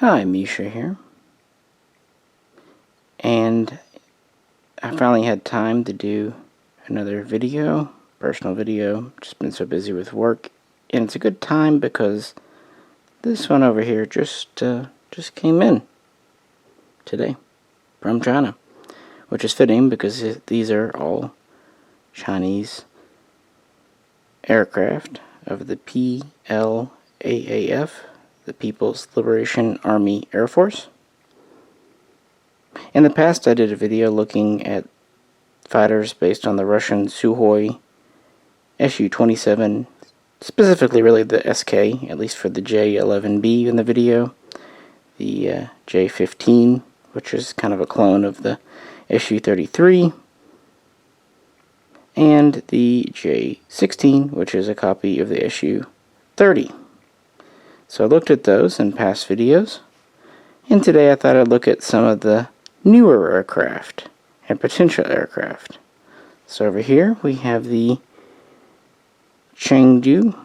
Hi, Misha here. And I finally had time to do another video, personal video. Just been so busy with work. And it's a good time because this one over here just came in today from China, which is fitting because these are all Chinese aircraft of the PLAAF, the People's Liberation Army Air Force. In the past, I did a video looking at fighters based on the Russian Sukhoi Su-27, specifically really the SK, at least for the J-11B in the video, the J-15, which is kind of a clone of the Su-33, and the J-16, which is a copy of the Su-30. So I looked at those in past videos, and today I thought I'd look at some of the newer aircraft and potential aircraft. So over here we have the Chengdu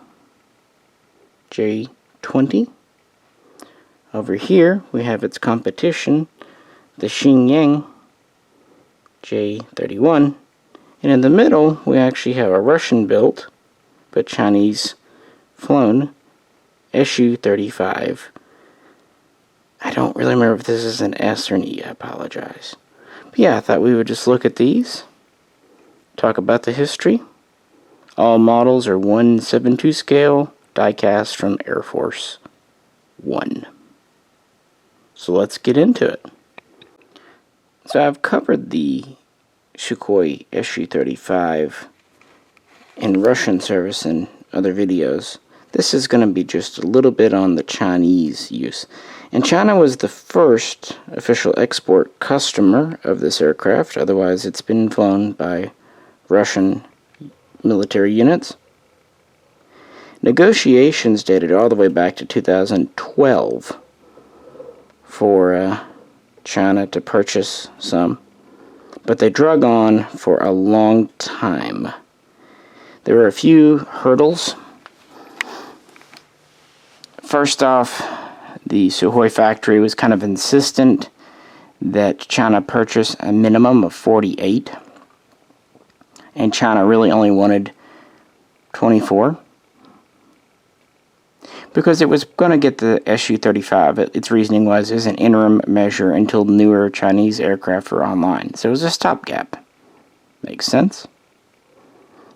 J-20. Over here we have its competition, the Shenyang J-31. And in the middle we actually have a Russian built but Chinese flown Su-35. I don't really remember if this is an S or an E, I apologize. But yeah, I thought we would just look at these, talk about the history. All models are 1/7/2 scale, die-cast from Air Force One. So let's get into it. So I've covered the Sukhoi Su-35 in Russian service in other videos. This is going to be just a little bit on the Chinese use. And China was the first official export customer of this aircraft. Otherwise, it's been flown by Russian military units. Negotiations dated all the way back to 2012 for China to purchase some. But they drug on for a long time. There were a few hurdles. First off, the Sukhoi factory was kind of insistent that China purchase a minimum of 48. And China really only wanted 24. Because it was going to get the Su-35. Its reasoning was as an interim measure until newer Chinese aircraft were online. So it was a stopgap. Makes sense.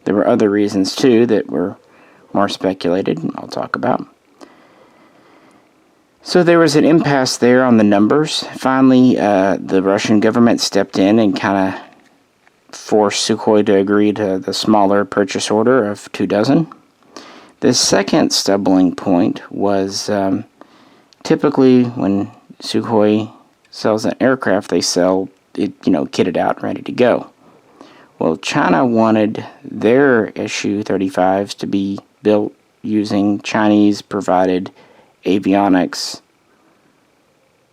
There were other reasons too that were more speculated, I'll talk about. So there was an impasse there on the numbers. Finally, the Russian government stepped in and kind of forced Sukhoi to agree to the smaller purchase order of 24. The second stumbling point was typically when Sukhoi sells an aircraft, they sell it, kitted out, ready to go. Well, China wanted their Su-35s to be built using Chinese-provided avionics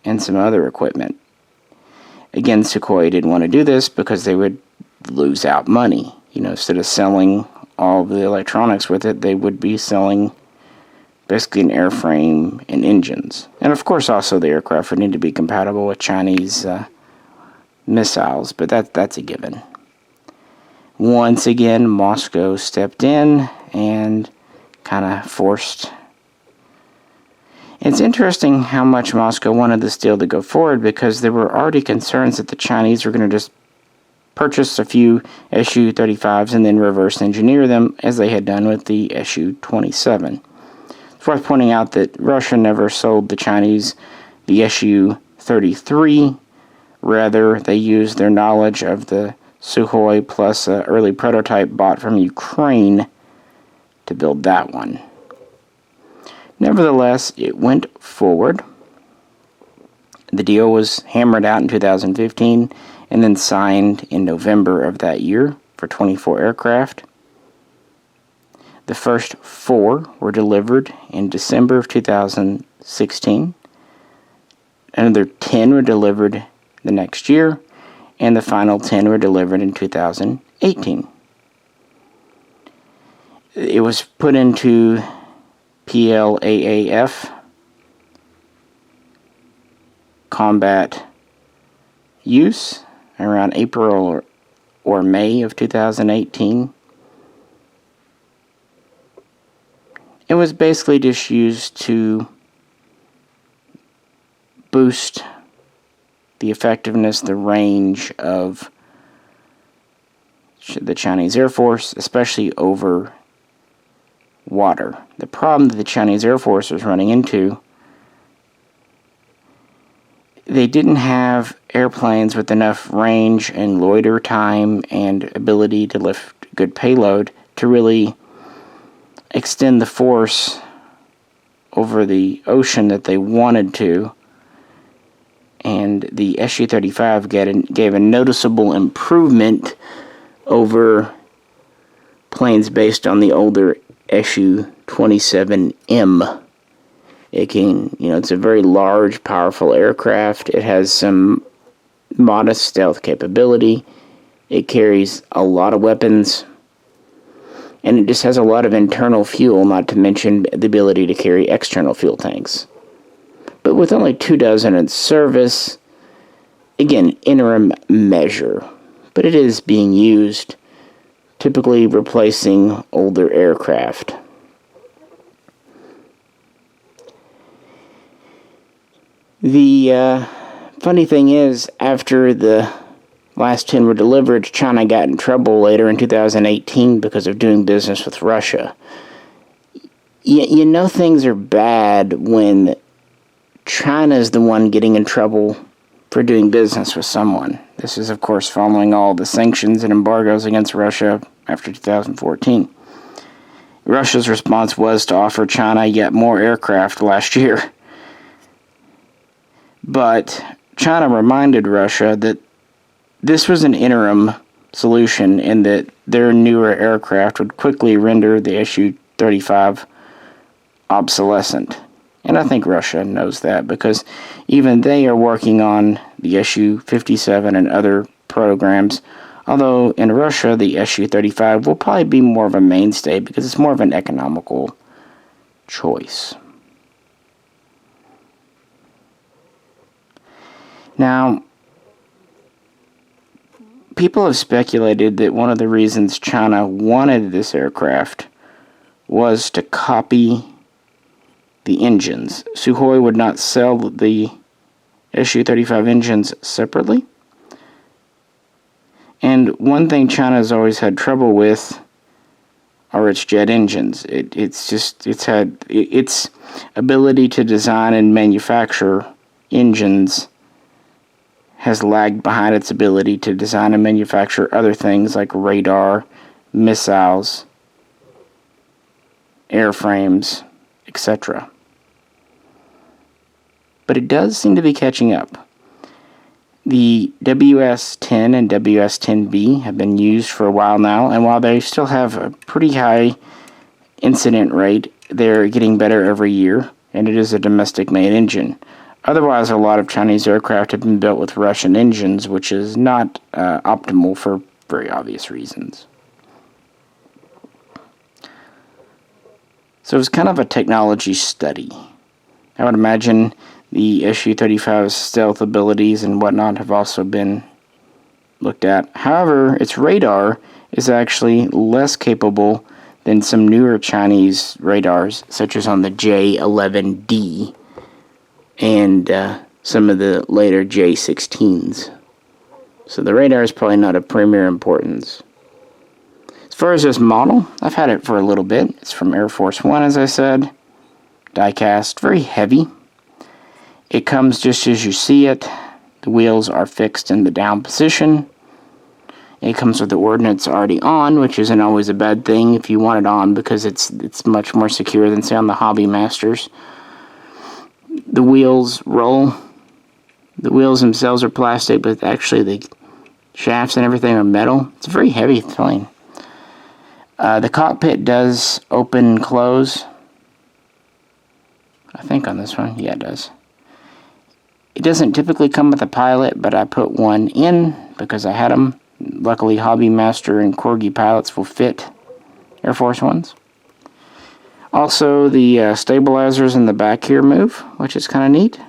and some other equipment. Again, Sukhoi didn't want to do this because they would lose out money. Instead of selling all the electronics with it, they would be selling basically an airframe and engines. And of course also the aircraft would need to be compatible with Chinese missiles, but that's a given. Once again, Moscow stepped in and kind of forced. It's interesting how much Moscow wanted this deal to go forward because there were already concerns that the Chinese were going to just purchase a few Su-35s and then reverse engineer them as they had done with the Su-27. It's worth pointing out that Russia never sold the Chinese the Su-33. Rather, they used their knowledge of the Sukhoi plus an early prototype bought from Ukraine to build that one. Nevertheless, it went forward. The deal was hammered out in 2015 and then signed in November of that year for 24 aircraft. The first 4 were delivered in December of 2016. Another 10 were delivered the next year, and the final 10 were delivered in 2018. It was put into PLAAF combat use around April or May of 2018. It was basically just used to boost the effectiveness, the range of the Chinese Air Force, especially over water. The problem that the Chinese Air Force was running into, they didn't have airplanes with enough range and loiter time and ability to lift good payload to really extend the force over the ocean that they wanted to. And the Su-35 gave a noticeable improvement over planes based on the older Su-27M. It's a very large, powerful aircraft. It has some modest stealth capability. It carries a lot of weapons. And it just has a lot of internal fuel, not to mention the ability to carry external fuel tanks. But with only 24 in service, again, interim measure. But it is being used, typically replacing older aircraft. The funny thing is, after the last 10 were delivered, China got in trouble later in 2018 because of doing business with Russia. You know things are bad when China's the one getting in trouble for doing business with someone. This is, of course, following all the sanctions and embargoes against Russia after 2014. Russia's response was to offer China yet more aircraft last year. But China reminded Russia that this was an interim solution and that their newer aircraft would quickly render the Su-35 obsolescent. And I think Russia knows that because even they are working on the Su-57 and other programs, although in Russia the Su-35 will probably be more of a mainstay because it's more of an economical choice. Now, people have speculated that one of the reasons China wanted this aircraft was to copy the engines. Sukhoi would not sell the Su-35 engines separately. And one thing China has always had trouble with are its jet engines. It's had its ability to design and manufacture engines has lagged behind its ability to design and manufacture other things like radar, missiles, airframes, etc. But it does seem to be catching up. The WS-10 and WS-10B have been used for a while now, and while they still have a pretty high incident rate, they're getting better every year, and it is a domestic-made engine. Otherwise, a lot of Chinese aircraft have been built with Russian engines, which is not optimal for very obvious reasons. So it's kind of a technology study. I would imagine the Su-35's stealth abilities and whatnot have also been looked at. However, its radar is actually less capable than some newer Chinese radars, such as on the J-11D and some of the later J-16s. So the radar is probably not of premier importance. As far as this model, I've had it for a little bit. It's from Air Force One, as I said. Die-cast, very heavy. It comes just as you see it. The wheels are fixed in the down position. It comes with the ordnance already on, which isn't always a bad thing if you want it on, because it's much more secure than, say, on the Hobby Masters. The wheels roll. The wheels themselves are plastic, but actually the shafts and everything are metal. It's a very heavy plane. The cockpit does open and close. I think on this one, yeah, it does. It doesn't typically come with a pilot, but I put one in because I had them. Luckily, Hobby Master and Corgi pilots will fit Air Force Ones. Also, the stabilizers in the back here move, which is kind of neat.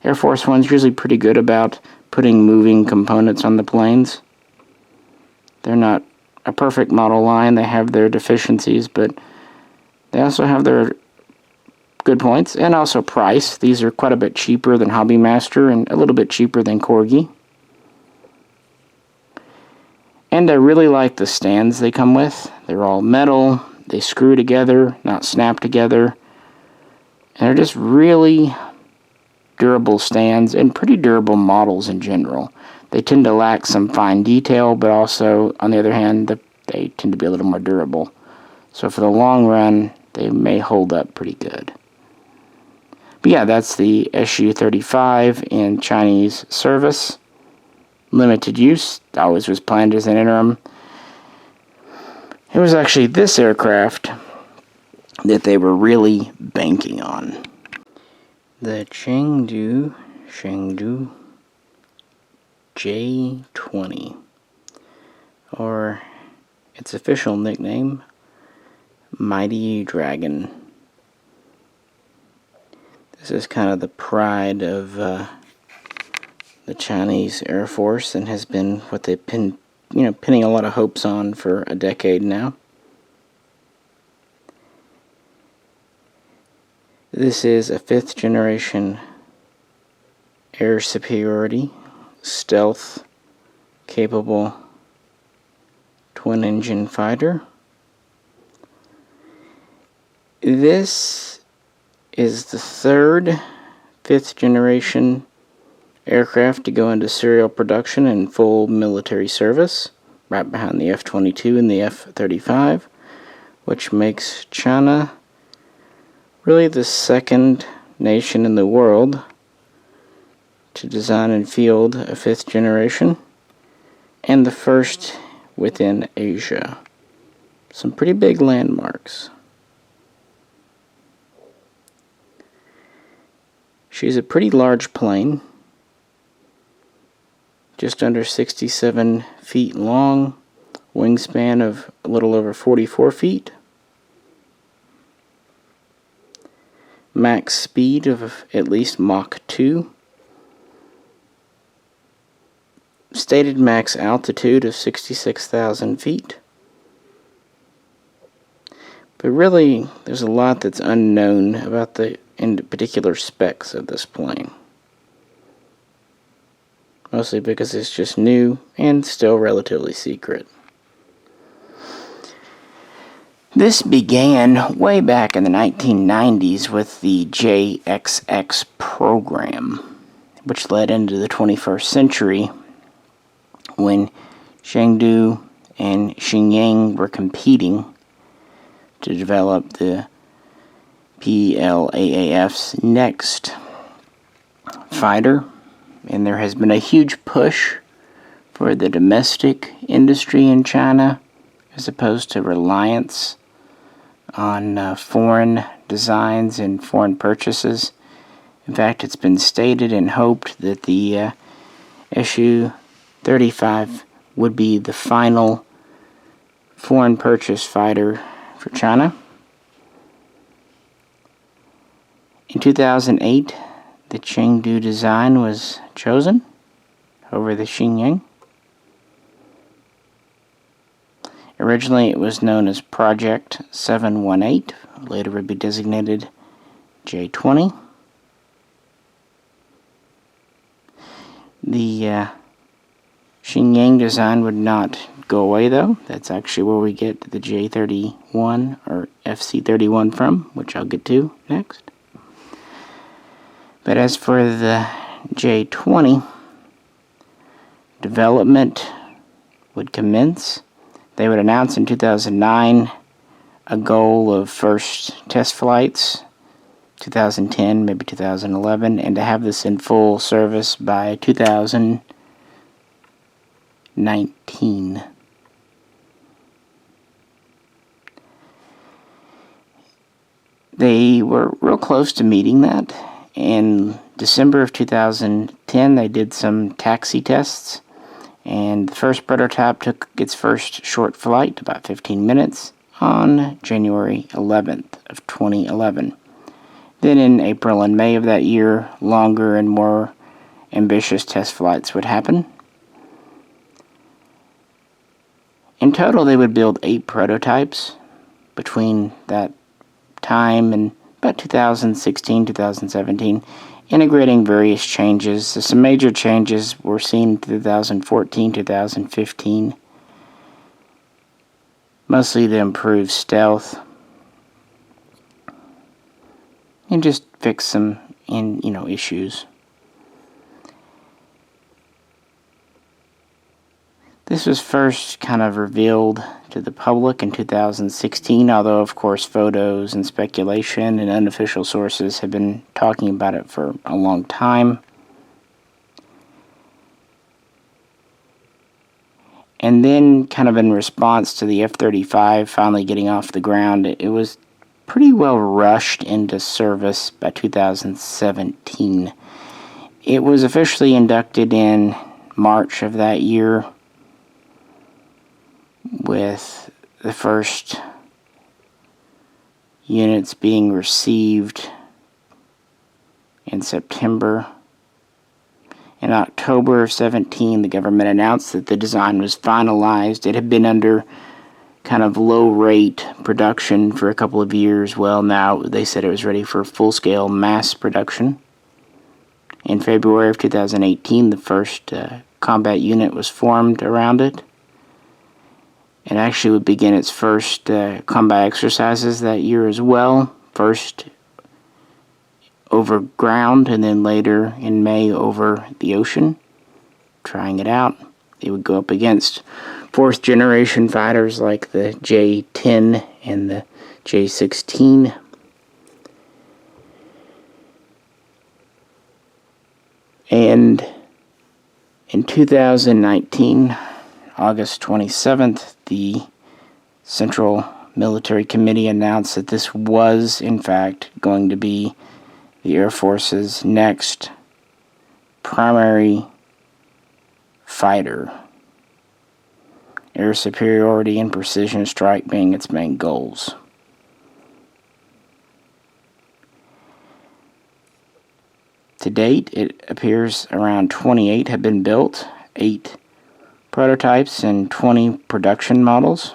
Air Force One's usually pretty good about putting moving components on the planes. They're not a perfect model line. They have their deficiencies, but they also have their good points, and also price. These are quite a bit cheaper than Hobbymaster and a little bit cheaper than Corgi. And I really like the stands they come with. They're all metal, they screw together, not snap together. And they're just really durable stands and pretty durable models in general. They tend to lack some fine detail, but also, on the other hand, they tend to be a little more durable. So for the long run, they may hold up pretty good. But yeah, that's the Su-35 in Chinese service. Limited use, always was planned as an interim. It was actually this aircraft that they were really banking on. The Chengdu J-20, or its official nickname, Mighty Dragon. This is kind of the pride of the Chinese Air Force, and has been what they've been, pinning a lot of hopes on for a decade now. This is a 5th generation air superiority, stealth capable twin engine fighter. This is the 3rd 5th generation aircraft to go into serial production and full military service, right behind the F-22 and the F-35, which makes China really the 2nd nation in the world to design and field a 5th generation, and the 1st within Asia. Some pretty big landmarks. She's a pretty large plane, just under 67 feet long, wingspan of a little over 44 feet, max speed of at least Mach 2, stated max altitude of 66,000 feet. But really, there's a lot that's unknown about the particular specs of this plane. Mostly because it's just new and still relatively secret. This began way back in the 1990s with the JXX program, which led into the 21st century when Chengdu and Shenyang were competing to develop the PLAAF's next fighter. And there has been a huge push for the domestic industry in China, as opposed to reliance on foreign designs and foreign purchases. In fact, it's been stated and hoped that the Su-35 would be the final foreign purchase fighter for China. In 2008, the Chengdu design was chosen over the Shenyang. Originally, it was known as Project 718, later would be designated J-20. The Shenyang design would not go away, though. That's actually where we get the J-31 or FC-31 from, which I'll get to next. But as for the J-20, development would commence. They would announce in 2009 a goal of first test flights, 2010, maybe 2011, and to have this in full service by 2019. They were real close to meeting that. In December of 2010, they did some taxi tests, and the first prototype took its first short flight, about 15 minutes, on January 11th of 2011. Then in April and May of that year, longer and more ambitious test flights would happen. In total, they would build 8 prototypes between that time and about 2016, 2017, integrating various changes. So some major changes were seen in 2014, 2015, mostly to improve stealth and just fix some issues. This was first kind of revealed to the public in 2016, although of course photos and speculation and unofficial sources have been talking about it for a long time. And then, kind of in response to the F-35 finally getting off the ground, it was pretty well rushed into service by 2017. It was officially inducted in March of that year, with the first units being received in September. In October of 17, the government announced that the design was finalized. It had been under kind of low-rate production for a couple of years. Well, now they said it was ready for full-scale mass production. In February of 2018, the first combat unit was formed around it. It actually would begin its first combat exercises that year as well. First over ground, and then later in May over the ocean, trying it out. It would go up against fourth generation fighters like the J-10 and the J-16. And in 2019, August 27th, the Central Military Committee announced that this was, in fact, going to be the Air Force's next primary fighter. Air superiority and precision strike being its main goals. To date, it appears around 28 have been built, 8 prototypes and 20 production models.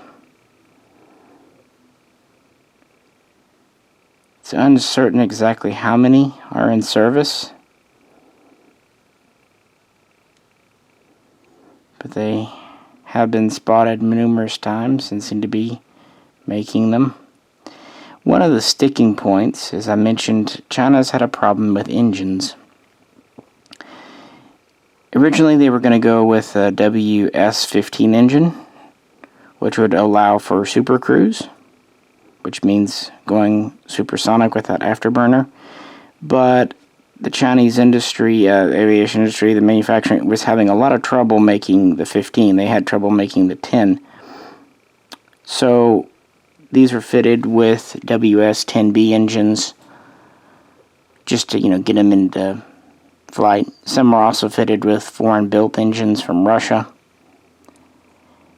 It's uncertain exactly how many are in service, but they have been spotted numerous times and seem to be making them. One of the sticking points, as I mentioned, China's had a problem with engines. Originally, they were going to go with a WS-15 engine, which would allow for supercruise, which means going supersonic without afterburner. But the Chinese industry, aviation industry, the manufacturing, was having a lot of trouble making the 15. They had trouble making the 10. So these were fitted with WS-10B engines just to, get them into flight. Some were also fitted with foreign-built engines from Russia.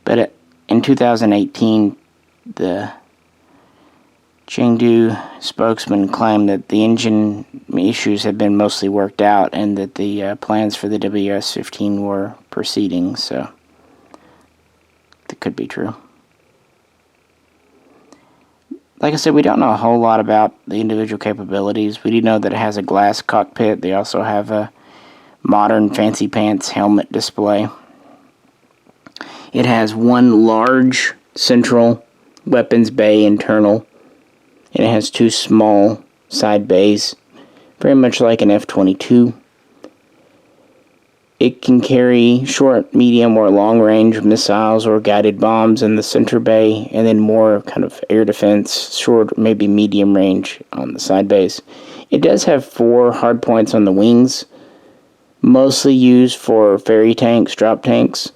But in 2018, the Chengdu spokesman claimed that the engine issues had been mostly worked out and that the plans for the WS-15 were proceeding, so that could be true. Like I said, we don't know a whole lot about the individual capabilities. We do know that it has a glass cockpit. They also have a modern fancy pants helmet display. It has one large central weapons bay internal, and it has 2 small side bays, very much like an F-22. It can carry short, medium, or long-range missiles or guided bombs in the center bay, and then more kind of air defense, short, maybe medium range on the side bays. It does have 4 hard points on the wings, mostly used for ferry tanks, drop tanks,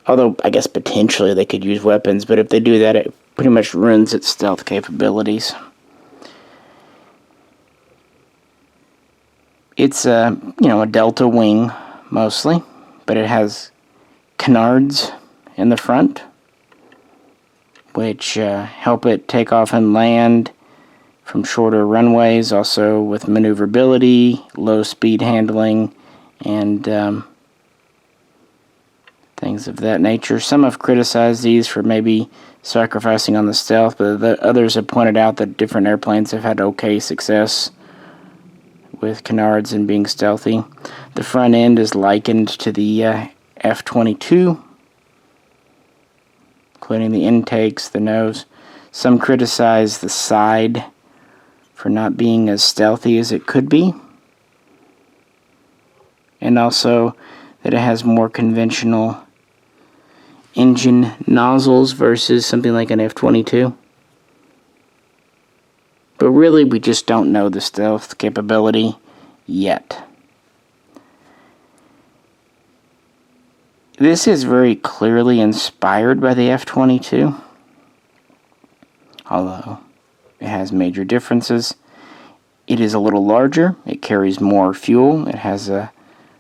although I guess potentially they could use weapons, but if they do that, it pretty much ruins its stealth capabilities. It's a delta wing, mostly, but it has canards in the front, which help it take off and land from shorter runways, also with maneuverability, low speed handling, and things of that nature. Some have criticized these for maybe sacrificing on the stealth, but others have pointed out that different airplanes have had okay success with canards and being stealthy. The front end is likened to the F-22, including the intakes, the nose. Some criticize the side for not being as stealthy as it could be, and also that it has more conventional engine nozzles versus something like an F-22. But really, we just don't know the stealth capability yet. This is very clearly inspired by the F-22, although it has major differences. It is a little larger, it carries more fuel, it has a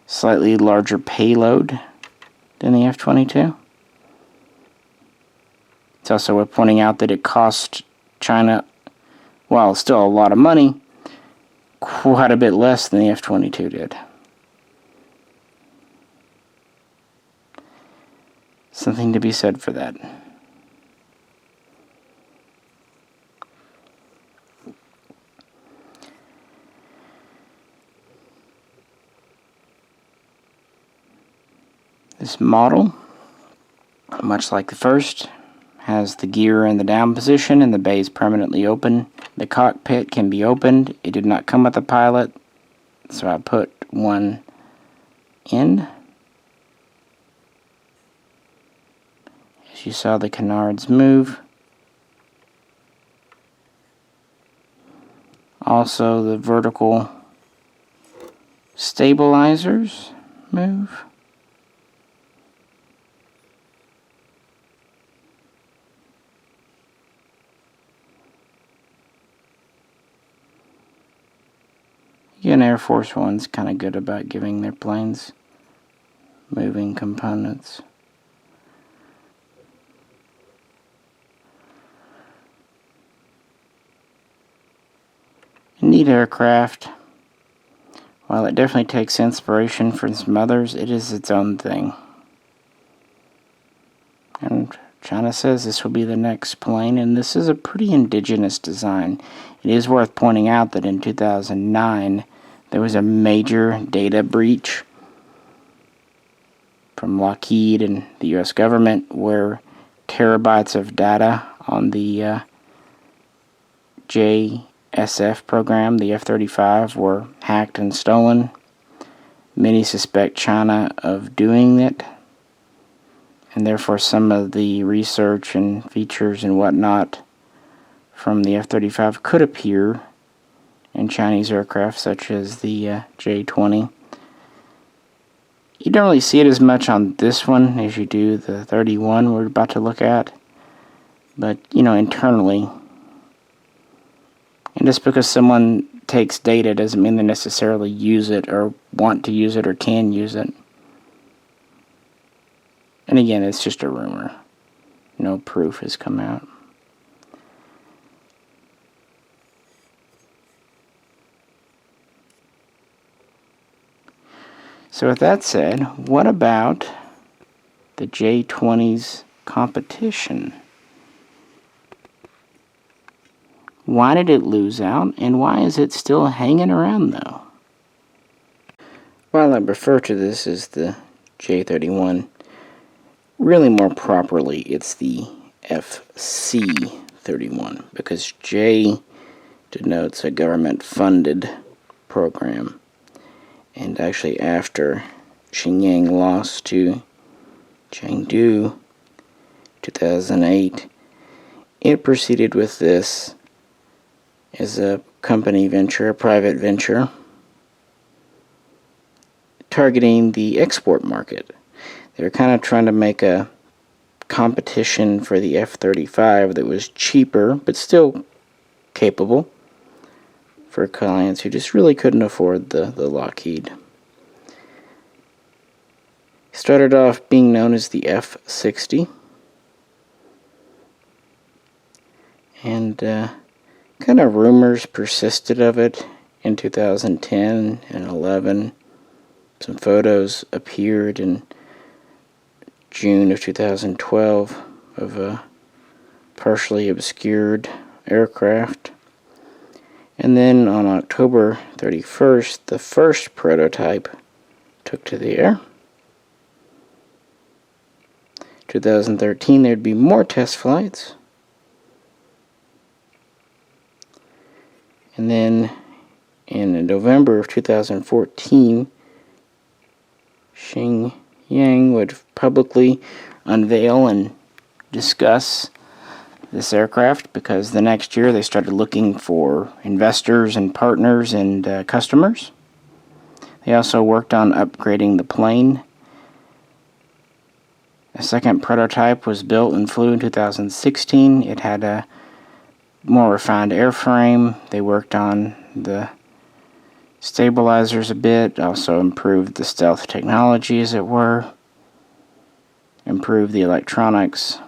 slightly larger payload than the F-22. It's also worth pointing out that it cost China, while still a lot of money, quite a bit less than the F-22 did. Something to be said for that. This model, much like the first, has the gear in the down position and the bay is permanently open. The cockpit can be opened. It did not come with a pilot, so I put one in. As you saw, the canards move. Also, the vertical stabilizers move. Again, Air Force One's kind of good about giving their planes moving components. A neat aircraft. While it definitely takes inspiration from some others, it is its own thing. And China says this will be the next plane, and this is a pretty indigenous design. It is worth pointing out that in 2009, there was a major data breach from Lockheed and the U.S. government where terabytes of data on the JSF program, the F-35, were hacked and stolen. Many suspect China of doing it, and therefore some of the research and features and whatnot from the F-35 could appear in Chinese aircraft such as the J-20. You don't really see it as much on this one as you do the 31 we're about to look at, but internally. And just because someone takes data doesn't mean they necessarily use it or want to use it or can use it. And again, it's just a rumor. No proof has come out. So with that said, what about the J-20's competition? Why did it lose out, and why is it still hanging around though? While I refer to this as the J-31, really more properly it's the FC-31, because J denotes a government-funded program. And actually after Shenyang lost to Chengdu 2008, it proceeded with this as a company venture, a private venture, targeting the export market. They were kind of trying to make a competition for the F-35 that was cheaper, but still capable for clients who just really couldn't afford the Lockheed. Started off being known as the F-60, and kind Kind of rumors persisted of it in 2010 and 11. Some photos appeared in June of 2012 of a partially obscured aircraft. And then on October 31st, the first prototype took to the air. 2013, there'd be more test flights. And then in November of 2014, Shenyang would publicly unveil and discuss this aircraft, because the next year they started looking for investors and partners and customers. They also worked on upgrading the plane. A second prototype was built and flew in 2016. It had a more refined airframe. They worked on the stabilizers a bit, also improved the stealth technology, as it were, improved the electronics.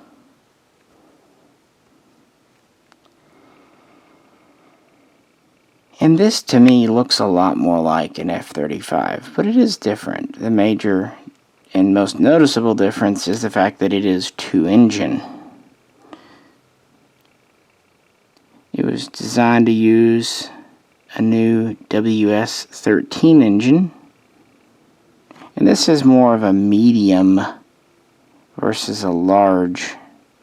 And this, to me, looks a lot more like an F-35, but it is different. The major and most noticeable difference is the fact that it is two-engine. It was designed to use a new WS-13 engine, and this is more of a medium versus a large,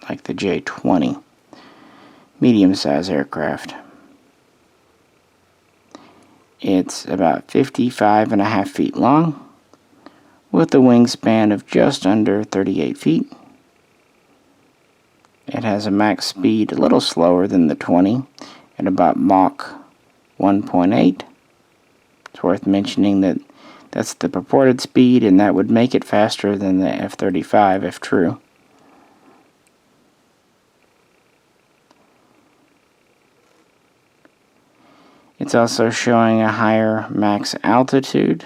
like the J-20, medium-sized aircraft. It's about 55.5 feet long, with a wingspan of just under 38 feet. It has a max speed a little slower than the 20, at about Mach 1.8. It's worth mentioning that that's the purported speed, and that would make it faster than the F-35 if true. It's also showing a higher max altitude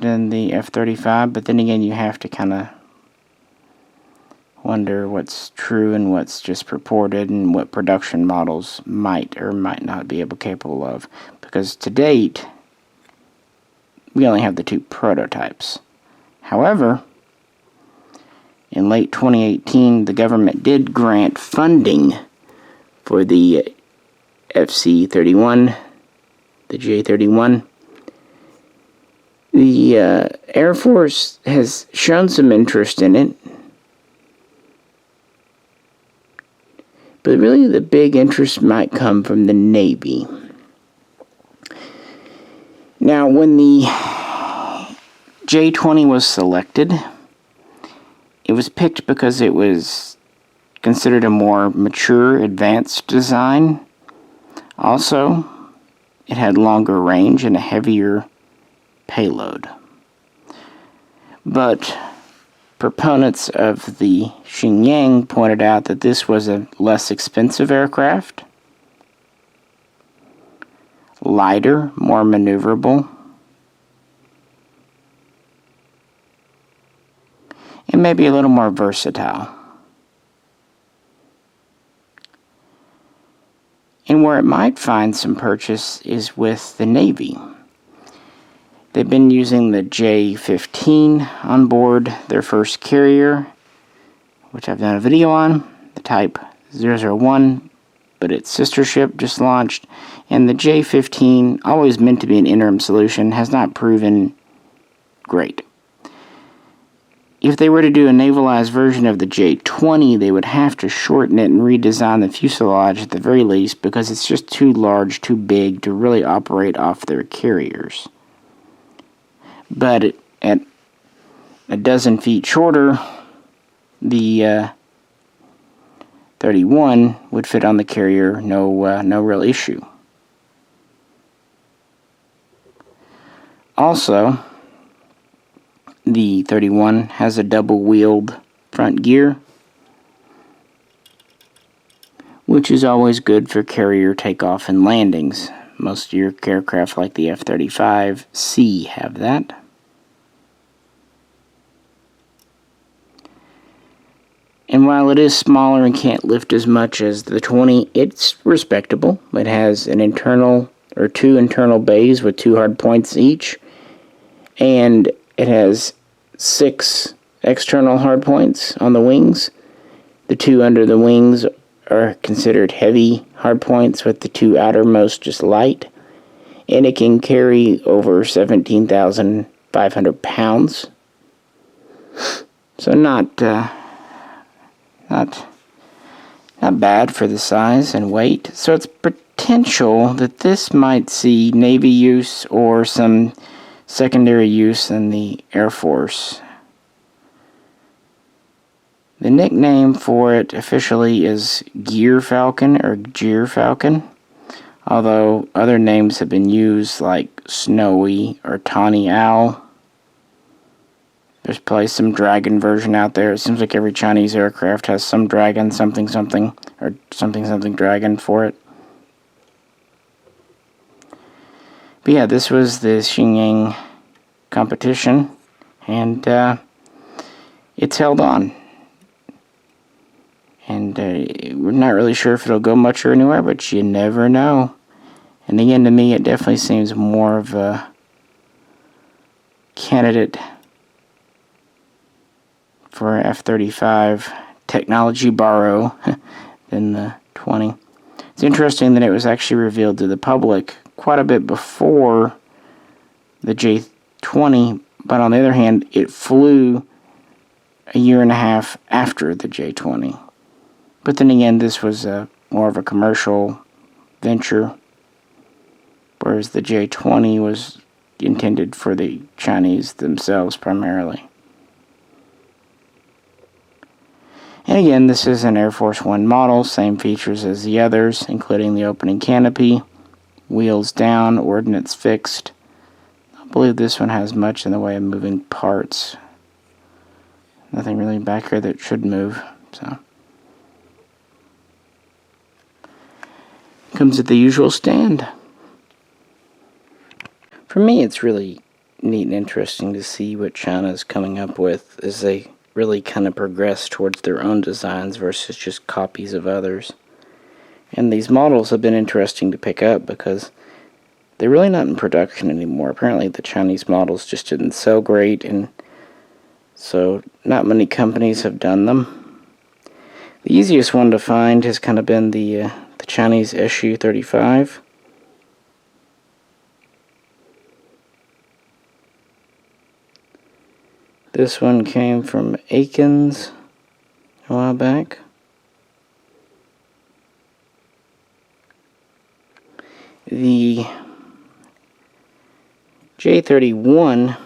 than the F-35, but then again, you have to kind of wonder what's true and what's just purported, and what production models might or might not be capable of, because to date we only have the two prototypes. However, in late 2018, the government did grant funding for the FC-31, the J-31. The Air Force has shown some interest in it, but really the big interest might come from the Navy. Now, when the J-20 was selected, it was picked because it was considered a more mature, advanced design. Also, it had longer range and a heavier payload. But proponents of the Shenyang pointed out that this was a less expensive aircraft, lighter, more maneuverable, and maybe a little more versatile. And where it might find some purchase is with the Navy. They've been using the J-15 on board their first carrier, which I've done a video on, the Type 001, but its sister ship just launched, and the J-15, always meant to be an interim solution, has not proven great. If they were to do a navalized version of the J-20, they would have to shorten it and redesign the fuselage at the very least, because it's just too large, too big to really operate off their carriers. But at a dozen feet shorter, the 31 would fit on the carrier, no real issue. Also, the 31 has a double-wheeled front gear, which is always good for carrier takeoff and landings. Most of your aircraft like the F-35C have that. And while it is smaller and can't lift as much as the 20, it's respectable. It has an internal, or 2 internal bays with 2 hard points each. And it has 6 external hard points on the wings. The 2 under the wings are considered heavy hard points, with the 2 outermost just light. And it can carry over 17,500 pounds. So not bad for the size and weight. So it's potential that this might see Navy use or some secondary use in the Air Force. The nickname for it officially is Gear Falcon or Gear Falcon, although other names have been used like Snowy or Tawny Owl. There's probably some dragon version out there. It seems like every Chinese aircraft has some dragon, something, or something dragon for it. But yeah, this was the Shenyang competition, and it's held on. And we're not really sure if it'll go much or anywhere, but you never know. And again, to me, it definitely seems more of a candidate for F-35 technology borrow than the 20. It's interesting that it was actually revealed to the public quite a bit before the J-20, but on the other hand, it flew a year and a half after the J-20. But then again, this was more of a commercial venture, whereas the J-20 was intended for the Chinese themselves primarily. And again, this is an Air Force One model, same features as the others, including the opening canopy, wheels down, ordnance fixed. I don't believe this one has much in the way of moving parts. Nothing really back here that should move, so. Comes at the usual stand. For me, it's really neat and interesting to see what China's coming up with as they really kind of progress towards their own designs versus just copies of others. And these models have been interesting to pick up because they're really not in production anymore. Apparently the Chinese models just didn't sell great, and so not many companies have done them. The easiest one to find has kind of been the Chinese Su-35. This one came from Aikens a while back. The J-31,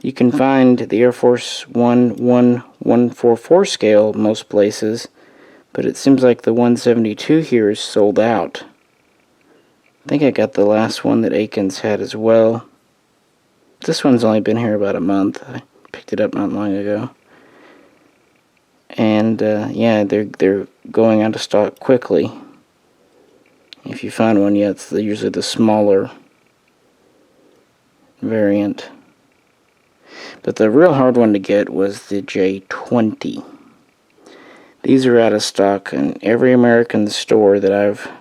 you can find the Air Force One 144 scale most places, but it seems like the 172 here is sold out. I think I got the last one that Aikens had as well. This one's only been here about a month. I picked it up not long ago. And yeah, they're going out of stock quickly. If you find one, yeah, it's usually the smaller variant. But the real hard one to get was the J-20. These are out of stock in every American store that I've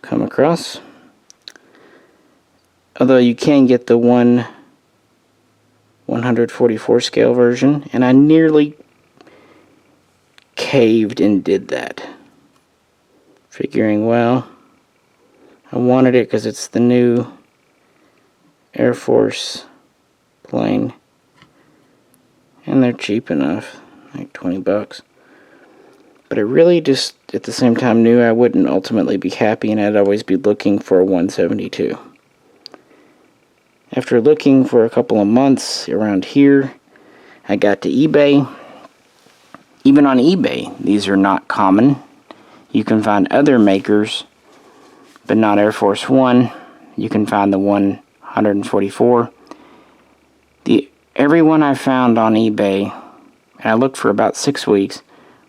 come across. Although you can get the 144 scale version, and I nearly caved and did that. Figuring, well, I wanted it because it's the new Air Force plane, and they're cheap enough, like $20. But I really just, at the same time, knew I wouldn't ultimately be happy, and I'd always be looking for a 172. After looking for a couple of months around here, I got to eBay. Even on eBay, these are not common. You can find other makers, but not Air Force One. You can find the 144. Every one I found on eBay, and I looked for about 6 weeks,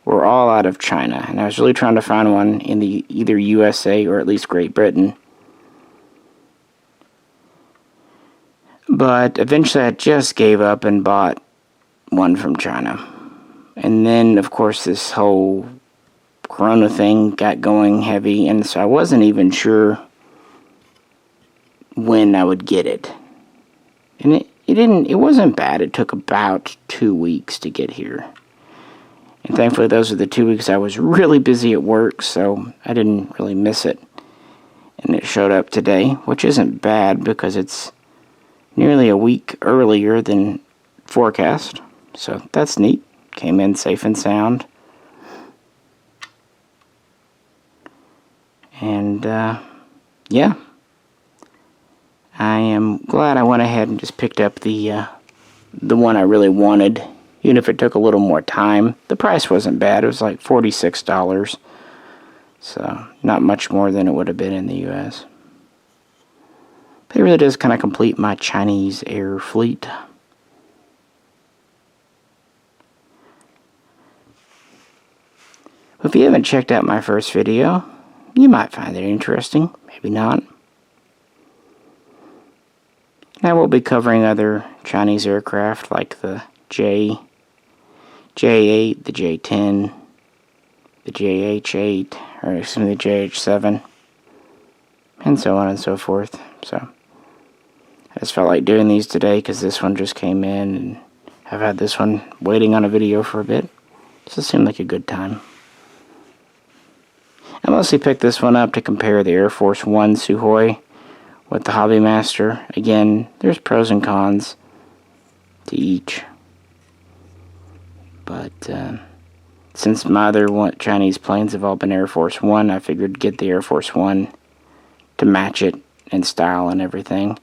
were all out of China. And I was really trying to find one in the either USA or at least Great Britain. But eventually I just gave up and bought one from China. And then, of course, this whole Corona thing got going heavy, and so I wasn't even sure when I would get it. And it wasn't bad. It took about 2 weeks to get here. And thankfully those are the 2 weeks I was really busy at work, so I didn't really miss it. And it showed up today, which isn't bad because it's nearly a week earlier than forecast. So that's neat. Came in safe and sound. And yeah, I am glad I went ahead and just picked up the one I really wanted, even if it took a little more time. The price wasn't bad. It was like $46, so not much more than it would have been in the U.S. But it really does kind of complete my Chinese air fleet. If you haven't checked out my first video, you might find it interesting, maybe not. I will be covering other Chinese aircraft like the J8, the J10, the JH8, or excuse me, the JH7, and so on and so forth. So I just felt like doing these today because this one just came in, and I've had this one waiting on a video for a bit. So it seemed like a good time. I mostly picked this one up to compare the Air Force One Sukhoi with the Hobbymaster. Again, there's pros and cons to each. But since my other Chinese planes have all been Air Force One, I figured get the Air Force One to match it in style and everything.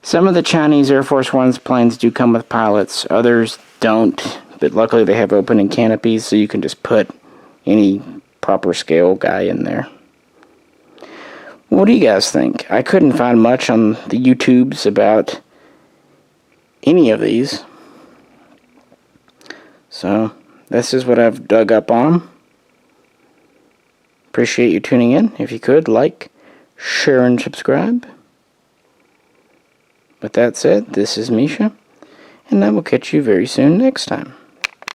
Some of the Chinese Air Force One's planes do come with pilots, others don't, but luckily they have opening canopies, so you can just put any proper scale guy in there. What do you guys think? I couldn't find much on the YouTubes about any of these. So, this is what I've dug up on. Appreciate you tuning in. If you could, like, share, and subscribe. With that said, this is Misha, and I will catch you very soon next time.